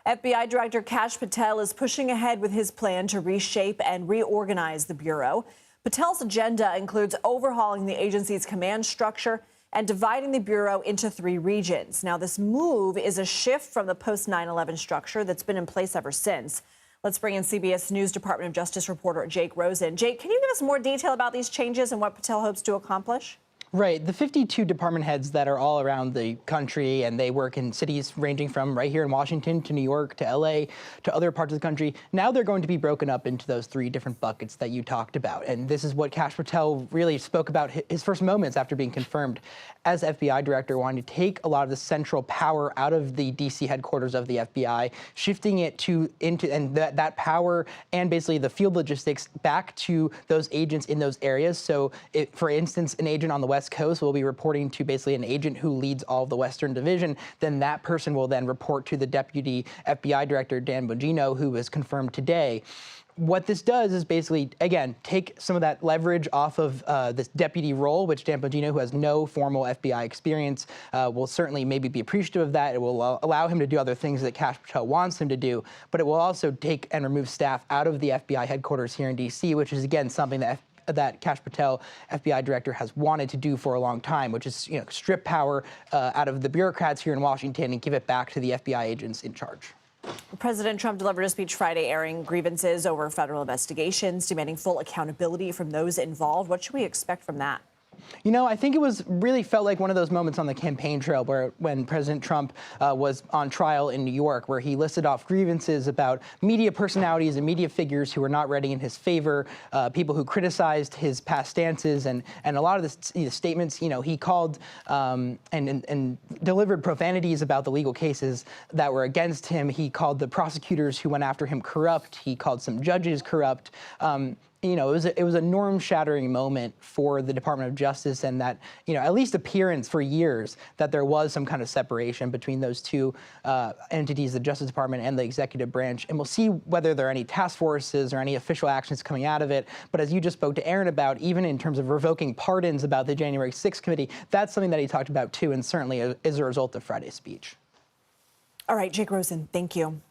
FBI Director Kash Patel is pushing ahead with his plan to reshape and reorganize the Bureau. Patel's agenda includes overhauling the agency's command structure and dividing the Bureau into 3 regions. Now, this move is a shift from the post-9/11 structure that's been in place ever since. Let's bring in CBS News Department of Justice reporter Jake Rosen. Jake, can you give us more detail about these changes and what Patel hopes to accomplish? Right. The 52 department heads that are all around the country, and they work in cities ranging from right here in Washington to New York to LA to other parts of the country. Now they're going to be broken up into those 3 different buckets that you talked about. And this is what Kash Patel really spoke about his first moments after being confirmed as FBI director, wanting to take a lot of the central power out of the DC headquarters of the FBI, shifting it into that power and basically the field logistics back to those agents in those areas. So for instance, an agent on the West Coast will be reporting to basically an agent who leads all of the Western Division. Then that person will then report to the deputy FBI director, Dan Bongino, who was confirmed today. What this does is basically, again, take some of that leverage off of this deputy role, which Dan Bongino, who has no formal FBI experience, will certainly maybe be appreciative of that. It will allow him to do other things that Kash Patel wants him to do, but it will also take and remove staff out of the FBI headquarters here in D.C., which is, again, something that Kash Patel, FBI director, has wanted to do for a long time, which is, strip power out of the bureaucrats here in Washington and give it back to the FBI agents in charge. President Trump delivered a speech Friday airing grievances over federal investigations, demanding full accountability from those involved. What should we expect from that? I think it really felt like one of those moments on the campaign trail when President Trump was on trial in New York, where he listed off grievances about media personalities and media figures who were not writing in his favor, people who criticized his past stances, and a lot of the statements, he called and delivered profanities about the legal cases that were against him. He called the prosecutors who went after him corrupt. He called some judges corrupt. It was a norm-shattering moment for the Department of Justice, and that, at least appearance for years that there was some kind of separation between those 2 entities, the Justice Department and the executive branch. And we'll see whether there are any task forces or any official actions coming out of it. But as you just spoke to Aaron about, even in terms of revoking pardons about the January 6th committee, that's something that he talked about too, and certainly is a result of Friday's speech. All right, Jake Rosen, thank you.